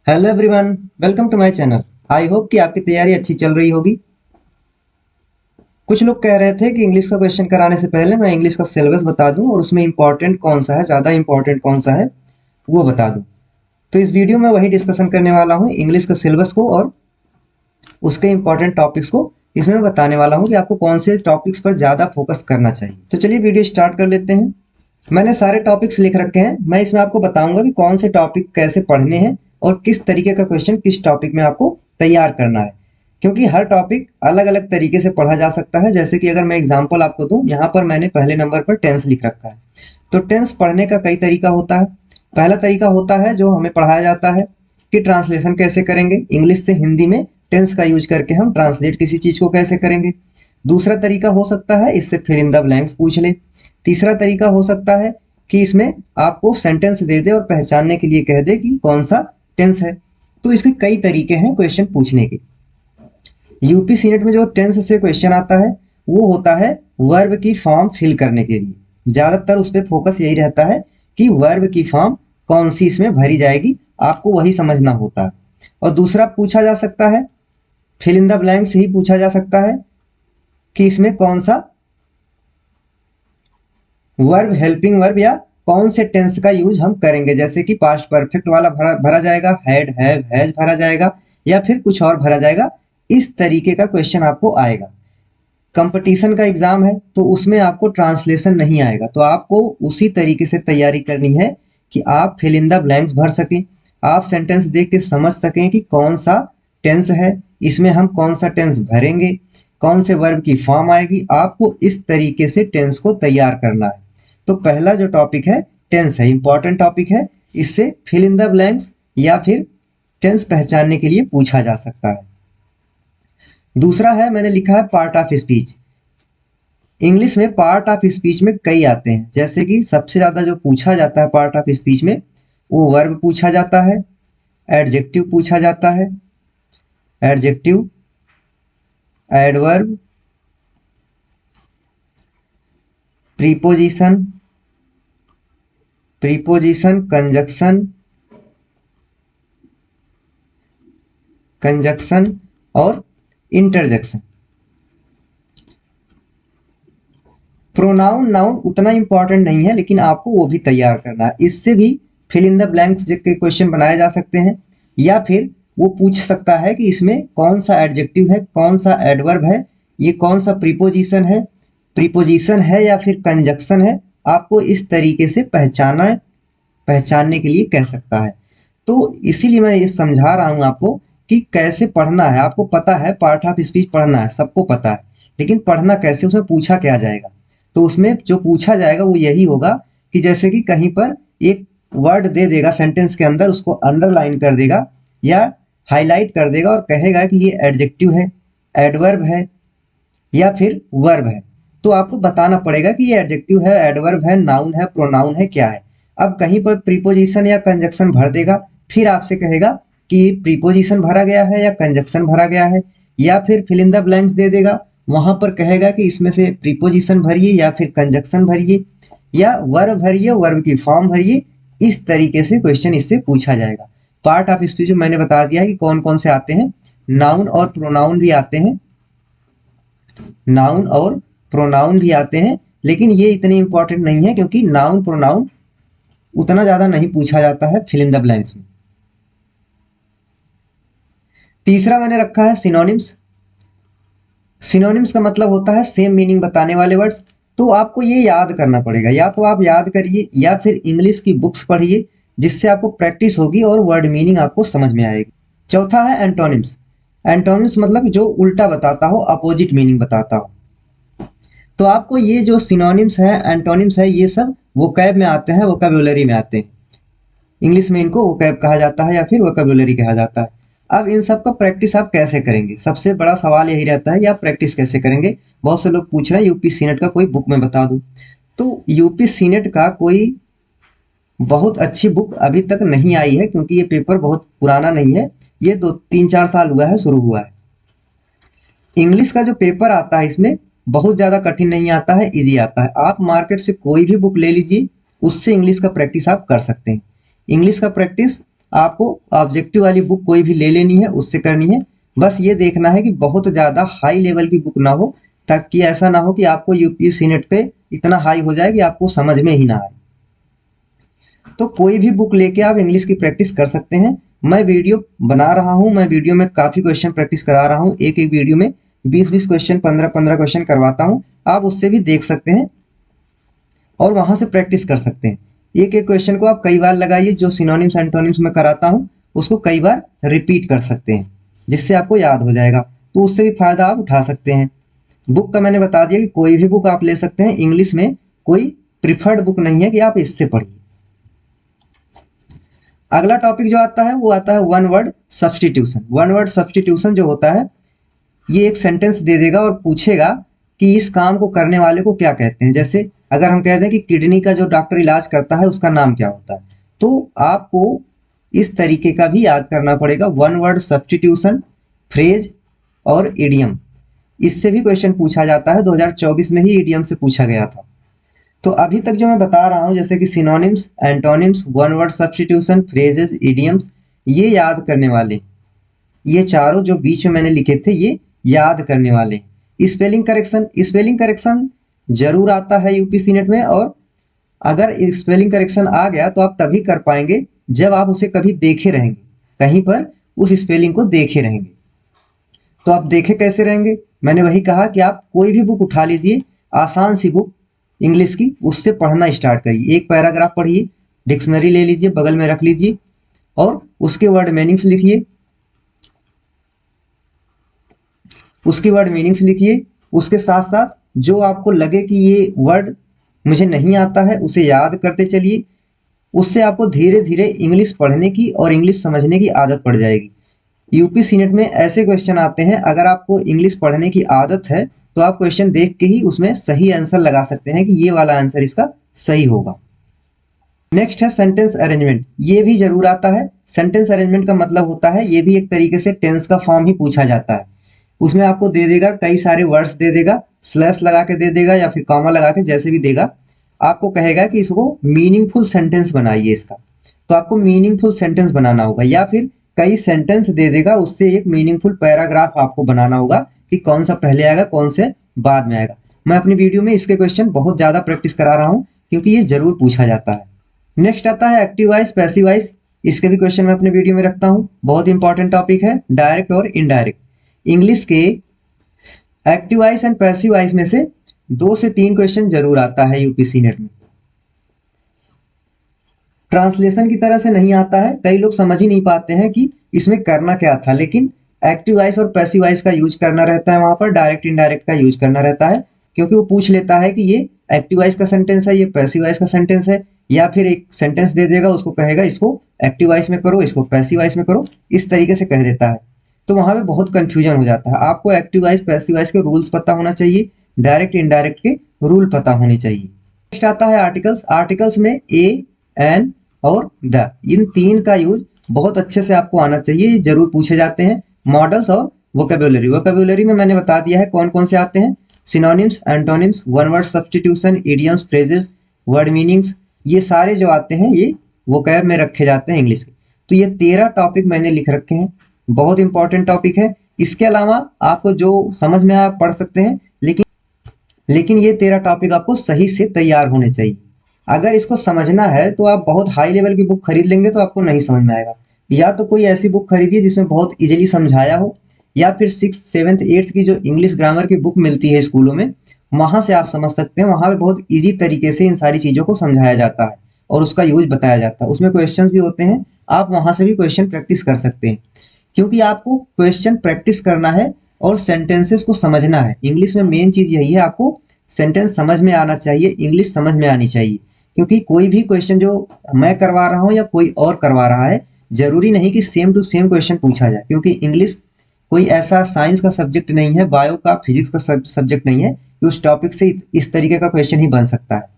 Hello everyone, welcome to my channel. I hope कि आपकी तैयारी अच्छी चल रही होगी। कुछ लोग कह रहे थे कि इंग्लिश का क्वेश्चन कराने से पहले मैं इंग्लिश का सिलेबस बता दूं और उसमें इंपॉर्टेंट कौन सा है, ज़्यादा इंपॉर्टेंट कौन सा है वो बता दूं। तो इस वीडियो में वही डिस्कशन करने वाला हूं, इंग्लिश का सिलेबस को और उसके इंपॉर्टेंट टॉपिक्स को इसमें मैं बताने वाला हूँ कि आपको कौन से टॉपिक्स पर ज़्यादा फोकस करना चाहिए। तो चलिए वीडियो स्टार्ट कर लेते हैं। मैंने सारे टॉपिक्स लिख रखे हैं। मैं इसमें आपको बताऊंगा कि कौन से टॉपिक कैसे पढ़ने हैं और किस तरीके का क्वेश्चन किस टॉपिक में आपको तैयार करना है, क्योंकि हर टॉपिक अलग अलग तरीके से पढ़ा जा सकता है। जैसे कि अगर मैं एग्जांपल आपको दूं, यहाँ पर मैंने पहले नंबर पर टेंस लिख रखा है। तो टेंस पढ़ने का कई तरीका होता है। पहला तरीका होता है जो हमें पढ़ाया जाता है कि ट्रांसलेशन कैसे करेंगे, इंग्लिश से हिंदी में टेंस का यूज करके हम ट्रांसलेट किसी चीज को कैसे करेंगे। दूसरा तरीका हो सकता है इससे फिल इन द ब्लैंक्स पूछ ले। तीसरा तरीका हो सकता है कि इसमें आपको सेंटेंस दे दे और पहचानने के लिए कह दे कि कौन सा टेंस है। तो इसके कई तरीके हैं क्वेश्चन पूछने के। यूपी सीनेट में जो टेंस से क्वेश्चन आता है वो होता है वर्ब की फॉर्म फिल करने के लिए। ज्यादातर उस पर फोकस यही रहता है कि वर्ब की फॉर्म कौन सी इसमें भरी जाएगी, आपको वही समझना होता है। और दूसरा पूछा जा सकता है, फिल इन द ब्लैंक्स ही पूछा जा सकता है कि इसमें कौन सा वर्ब, हेल्पिंग वर्ब या कौन से टेंस का यूज हम करेंगे। जैसे कि पास्ट परफेक्ट वाला भरा जाएगा, हैड, हैव, हैज भरा जाएगा या फिर कुछ और भरा जाएगा। इस तरीके का क्वेश्चन आपको आएगा। कंपटीशन का एग्जाम है तो उसमें आपको ट्रांसलेशन नहीं आएगा, तो आपको उसी तरीके से तैयारी करनी है कि आप फिल इन द ब्लैंक्स भर सकें, आप सेंटेंस देख के समझ सकें कि कौन सा टेंस है, इसमें हम कौन सा टेंस भरेंगे, कौन से वर्ब की फॉर्म आएगी। आपको इस तरीके से टेंस को तैयार करना है। तो पहला जो टॉपिक है टेंस है, इंपॉर्टेंट टॉपिक है। इससे फिल इन द ब्लैंक्स या फिर टेंस पहचानने के लिए पूछा जा सकता है। दूसरा है, मैंने लिखा है पार्ट ऑफ स्पीच। इंग्लिश में पार्ट ऑफ स्पीच में कई आते हैं, जैसे कि सबसे ज्यादा जो पूछा जाता है पार्ट ऑफ स्पीच में वो वर्ब पूछा जाता है, एडजेक्टिव पूछा जाता है, adjective, adverb, preposition, preposition, conjunction, conjunction और इंटरजेक्शन। प्रोनाउन नाउन उतना इंपॉर्टेंट नहीं है, लेकिन आपको वो भी तैयार करना है। इससे भी फिल इन द ब्लैंक्स के क्वेश्चन बनाए जा सकते हैं। या फिर वो पूछ सकता है कि इसमें कौन सा एडजेक्टिव है, कौन सा एडवर्ब है, ये कौन सा प्रीपोजिशन है या फिर कंजक्शन है। आपको इस तरीके से पहचानने के लिए कह सकता है। तो इसीलिए मैं ये समझा रहा हूं आपको कि कैसे पढ़ना है। आपको पता है पार्ट ऑफ स्पीच पढ़ना है, सबको पता है, लेकिन पढ़ना कैसे, उसमें पूछा क्या जाएगा। तो उसमें जो पूछा जाएगा वो यही होगा कि जैसे कि कहीं पर एक वर्ड दे देगा सेंटेंस के अंदर, उसको अंडरलाइन कर देगा या हाईलाइट कर देगा और कहेगा कि ये एडजेक्टिव है, एडवर्ब है या फिर वर्ब है। तो आपको बताना पड़ेगा कि ये एडजेक्टिव है, एडवर्ब है, नाउन है, प्रोनाउन है, क्या है। अब कहीं पर प्रीपोजिशन या कंजक्शन भर देगा, फिर आपसे कहेगा कि प्रीपोजिशन भरा गया है या कंजक्शन भरा गया है। या फिर फिल इन द ब्लैंक्स दे देगा, वहां पर कहेगा कि इसमें से प्रीपोजिशन भरिए या फिर कंजक्शन भरिए या वर्ब भरिए, वर्ब की फॉर्म भरिए। इस तरीके से क्वेश्चन इससे पूछा जाएगा। पार्ट ऑफ स्पीच में मैंने बता दिया है कि कौन कौन से आते हैं। नाउन और प्रोनाउन भी आते हैं, नाउन और प्रोनाउन भी आते हैं, लेकिन ये इतने इंपॉर्टेंट नहीं है क्योंकि नाउन प्रोनाउन उतना ज्यादा नहीं पूछा जाता है फिल इन द ब्लैंक्स में। तीसरा मैंने रखा है सिनोनिम्स। सिनोनिम्स का मतलब होता है सेम मीनिंग बताने वाले वर्ड्स। तो आपको ये याद करना पड़ेगा, या तो आप याद करिए या फिर इंग्लिश की बुक्स पढ़िए, जिससे आपको प्रैक्टिस होगी और वर्ड मीनिंग आपको समझ में आएगी। चौथा है एंटोनिम्स। एंटोनिम्स मतलब जो उल्टा बताता हो, अपोजिट मीनिंग बताता हो। तो आपको ये जो सिनोनिम्स है, एंटोनिम्स है, ये सब वोकैब में आते हैं, वोकैब्युलरी में आते हैं। इंग्लिश में इनको वोकैब कहा जाता है या फिर वोकैब्युलरी कहा जाता है। अब इन सब का प्रैक्टिस आप कैसे करेंगे, सबसे बड़ा सवाल यही रहता है कि आप प्रैक्टिस कैसे करेंगे। बहुत से लोग पूछ रहे हैं यूपी सीनेट का कोई बुक में बता दूं। तो यूपी सीनेट का कोई बहुत अच्छी बुक अभी तक नहीं आई है, क्योंकि ये पेपर बहुत पुराना नहीं है, ये 2 3 4 साल हुआ है शुरू हुआ है। इंग्लिश का जो पेपर आता है इसमें बहुत ज़्यादा कठिन नहीं आता है, इजी आता है। आप मार्केट से कोई भी बुक ले लीजिए, उससे इंग्लिश का प्रैक्टिस आप कर सकते हैं। इंग्लिश का प्रैक्टिस आपको ऑब्जेक्टिव वाली बुक कोई भी ले लेनी है, उससे करनी है। बस ये देखना है कि बहुत ज़्यादा हाई लेवल की बुक ना हो, ताकि ऐसा ना हो कि आपको यूपीएससी नेट पे इतना हाई हो जाए कि आपको समझ में ही ना आए। तो कोई भी बुक लेके आप इंग्लिश की प्रैक्टिस कर सकते हैं। मैं वीडियो बना रहा हूँ, मैं वीडियो में काफ़ी क्वेश्चन प्रैक्टिस करा रहा हूँ। एक एक वीडियो में 20-20 क्वेश्चन, 15-15 क्वेश्चन करवाता हूँ। आप उससे भी देख सकते हैं और वहां से प्रैक्टिस कर सकते हैं। एक एक क्वेश्चन को आप कई बार लगाइए, जो सिनोनिम्स एंटोनिम्स में कराता हूँ उसको कई बार रिपीट कर सकते हैं, जिससे आपको याद हो जाएगा। तो उससे भी फायदा आप उठा सकते हैं। बुक का मैंने बता दिया कि कोई भी बुक आप ले सकते हैं। इंग्लिश में कोई प्रिफर्ड बुक नहीं है कि आप इससे पढ़िए। अगला टॉपिक जो आता है वो आता है one word substitution. One word substitution जो होता है, ये एक सेंटेंस दे देगा और पूछेगा कि इस काम को करने वाले को क्या कहते हैं। जैसे अगर हम कहते हैं कि किडनी का जो डॉक्टर इलाज करता है उसका नाम क्या होता है, तो आपको इस तरीके का भी याद करना पड़ेगा। वन वर्ड सब्सटीट्यूशन, फ्रेज और इडियम, इससे भी क्वेश्चन पूछा जाता है। 2024 में ही इडियम से पूछा गया था। तो अभी तक जो मैं बता रहा हूं, जैसे कि synonyms, antonyms, one word substitution, phrases, idioms, ये याद करने वाले, ये चारों जो बीच में मैंने लिखे थे ये याद करने वाले। स्पेलिंग करेक्शन, स्पेलिंग करेक्शन जरूर आता है यूपीएससी नेट में, और अगर स्पेलिंग करेक्शन आ गया तो आप तभी कर पाएंगे जब आप उसे कभी देखे रहेंगे, कहीं पर उस स्पेलिंग को देखे रहेंगे। तो आप देखे कैसे रहेंगे? मैंने वही कहा कि आप कोई भी बुक उठा लीजिए, आसान सी बुक इंग्लिश की, उससे पढ़ना स्टार्ट करिए। एक पैराग्राफ पढ़िए, डिक्शनरी ले लीजिए, बगल में रख लीजिए और उसके वर्ड मीनिंग्स लिखिए, उसके वर्ड मीनिंग्स लिखिए। उसके साथ साथ जो आपको लगे कि ये वर्ड मुझे नहीं आता है उसे याद करते चलिए। उससे आपको धीरे धीरे इंग्लिश पढ़ने की और इंग्लिश समझने की आदत पड़ जाएगी। यूपीएससी नेट में ऐसे क्वेश्चन आते हैं, अगर आपको इंग्लिश पढ़ने की आदत है तो आप क्वेश्चन देख के ही उसमें सही आंसर लगा सकते हैं कि ये वाला आंसर इसका सही होगा। नेक्स्ट है सेंटेंस अरेंजमेंट। ये भी जरूर आता है। सेंटेंस अरेंजमेंट का मतलब होता है, ये भी एक तरीके से टेंस का फॉर्म ही पूछा जाता है। उसमें आपको दे देगा, कई सारे वर्ड्स दे देगा, स्लैश लगा के दे देगा या फिर कॉमा लगा के, जैसे भी देगा। आपको कहेगा कि इसको मीनिंगफुल सेंटेंस बनाइए इसका, तो आपको मीनिंगफुल सेंटेंस बनाना होगा, या फिर कई सेंटेंस दे देगा, उससे एक मीनिंगफुल पैराग्राफ आपको बनाना होगा कि कौन सा पहले आएगा कौन से बाद में आएगा। मैं अपनी वीडियो में इसके क्वेश्चन बहुत ज्यादा प्रैक्टिस करा रहा हूँ, क्योंकि ये जरूर पूछा जाता है। नेक्स्ट आता है एक्टिव वॉइस, पैसिव वॉइस। इसके भी क्वेश्चन मैं अपने वीडियो में रखता हूँ। बहुत इंपॉर्टेंट टॉपिक है, डायरेक्ट और इनडायरेक्ट। इंग्लिश के active voice and passive voice में से 2 से 3 क्वेश्चन जरूर आता है यूपीएससी नेट में। ट्रांसलेशन की तरह से नहीं आता है, कई लोग समझ ही नहीं पाते हैं कि इसमें करना क्या था, लेकिन एक्टिव वॉइस और पैसिव वॉइस का यूज करना रहता है वहां पर, डायरेक्ट इनडायरेक्ट का यूज करना रहता है। क्योंकि वो पूछ लेता है कि ये एक्टिव वॉइस का सेंटेंस है, ये पैसिव वॉइस का सेंटेंस है, या फिर एक सेंटेंस दे देगा, उसको कहेगा इसको एक्टिव वॉइस में करो, इसको पैसिव वॉइस में करो, इस तरीके से कह देता है। तो वहां पे बहुत कंफ्यूजन हो जाता है। आपको एक्टिव वॉइस, पैसिव वॉइस के रूल्स पता होना चाहिए, डायरेक्ट इनडायरेक्ट के रूल पता होने चाहिए। नेक्स्ट आता है आर्टिकल्स। आर्टिकल्स में ए, एन और द, इन 3 का यूज बहुत अच्छे से आपको आना चाहिए, जरूर पूछे जाते हैं। मॉडल्स और वोकेबुलरी। वोकेबुलरी में मैंने बता दिया है कौन कौन से आते हैं। Synonyms, antonyms, one word substitution, idioms, phrases, word meanings, ये सारे जो आते हैं ये वोकैब में रखे जाते हैं इंग्लिश के। तो ये 13 टॉपिक मैंने लिख रखे हैं, बहुत इंपॉर्टेंट टॉपिक है। इसके अलावा आपको जो समझ में आया आप पढ़ सकते हैं, लेकिन ये 13 टॉपिक आपको सही से तैयार होने चाहिए। अगर इसको समझना है तो आप बहुत हाई लेवल की बुक खरीद लेंगे तो आपको नहीं समझ में आएगा। या तो कोई ऐसी बुक खरीदिए जिसमें बहुत इजीली समझाया हो, या फिर 6th 7th 8th की जो इंग्लिश ग्रामर की बुक मिलती है स्कूलों में, वहां से आप समझ सकते हैं। वहां पे बहुत इजी तरीके से इन सारी चीजों को समझाया जाता है और उसका यूज बताया जाता है। उसमें क्वेश्चंस भी होते हैं, आप वहां से भी क्वेश्चन प्रैक्टिस कर सकते हैं। क्योंकि आपको क्वेश्चन प्रैक्टिस करना है और सेंटेंसेस को समझना है। इंग्लिश में मेन चीज यही है, आपको सेंटेंस समझ में आना चाहिए, इंग्लिश समझ में आनी चाहिए। क्योंकि कोई भी क्वेश्चन जो मैं करवा रहा हूँ या कोई और करवा रहा है, जरूरी नहीं कि सेम टू सेम क्वेश्चन पूछा जाए। क्योंकि इंग्लिश कोई ऐसा साइंस का सब्जेक्ट नहीं है, बायो का, फिजिक्स का सब्जेक्ट नहीं है कि उस टॉपिक से इस तरीके का क्वेश्चन ही बन सकता है।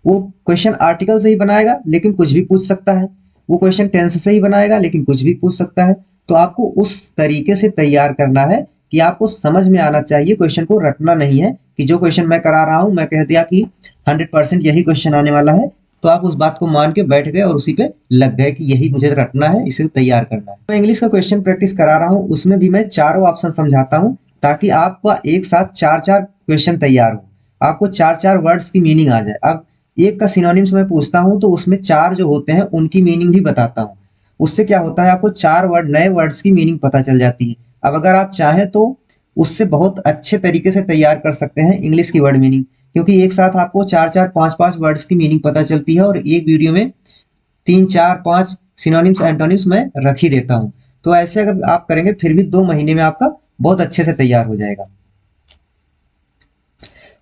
वो क्वेश्चन आर्टिकल से ही बनाएगा लेकिन कुछ भी पूछ सकता है, वो क्वेश्चन टेंस से ही बनाएगा लेकिन कुछ भी पूछ सकता है। तो आपको उस तरीके से तैयार करना है कि आपको समझ में आना चाहिए, क्वेश्चन को रटना नहीं है कि जो क्वेश्चन मैं करा रहा हूं मैं कह दिया कि 100% यही क्वेश्चन आने वाला है, तो आप उस बात को मान के बैठ गए और उसी पे लग गए कि यही मुझे रटना है, इसे तैयार करना है। मैं इंग्लिश का क्वेश्चन प्रैक्टिस करा रहा हूँ, उसमें भी मैं चारों ऑप्शन समझाता हूँ ताकि आपका एक साथ चार चार क्वेश्चन तैयार हो, आपको चार चार वर्ड्स की मीनिंग आ जाए। अब एक का सिनोनिम्स मैं पूछता हूँ तो उसमें चार जो होते हैं उनकी मीनिंग भी बताता हूँ। उससे क्या होता है, आपको चार वर्ड नए वर्ड्स की मीनिंग पता चल जाती है। अब अगर आप चाहें तो उससे बहुत अच्छे तरीके से तैयार कर सकते हैं इंग्लिश की वर्ड मीनिंग, क्योंकि एक साथ आपको चार चार पांच पांच वर्ड्स की मीनिंग पता चलती है और एक वीडियो में तीन चार पांच सिनोनिम्स एंटोनिम्स मैं रख ही देता हूँ। तो ऐसे अगर आप करेंगे फिर भी 2 महीने में आपका बहुत अच्छे से तैयार हो जाएगा।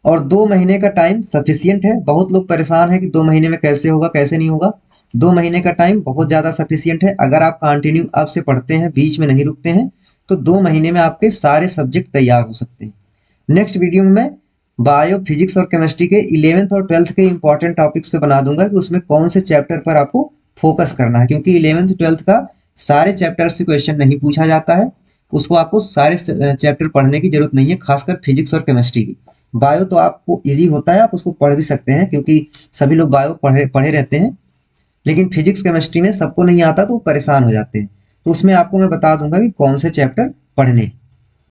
और 2 महीने का टाइम सफिशियंट है। बहुत लोग परेशान है कि 2 महीने में कैसे होगा कैसे नहीं होगा। 2 महीने का टाइम बहुत ज्यादा सफिशियंट है। अगर आप कंटिन्यू अब से पढ़ते हैं, बीच में नहीं रुकते हैं, तो 2 महीने में आपके सारे सब्जेक्ट तैयार हो सकते हैं। नेक्स्ट वीडियो में मैं बायो, फिजिक्स और केमिस्ट्री के 11th और 12th के इंपॉर्टेंट टॉपिक्स पे बना दूंगा कि उसमें कौन से चैप्टर पर आपको फोकस करना है, क्योंकि 11th 12th का सारे चैप्टर से क्वेश्चन नहीं पूछा जाता है। उसको आपको सारे चैप्टर पढ़ने की जरूरत नहीं है, खासकर फिजिक्स और केमिस्ट्री की। बायो तो आपको इजी होता है, आप उसको पढ़ भी सकते हैं क्योंकि सभी लोग बायो पढ़े पढ़े रहते हैं। लेकिन फिजिक्स केमिस्ट्री में सबको नहीं आता तो वो परेशान हो जाते हैं। तो उसमें आपको मैं बता दूंगा कि कौन से चैप्टर पढ़ने हैं।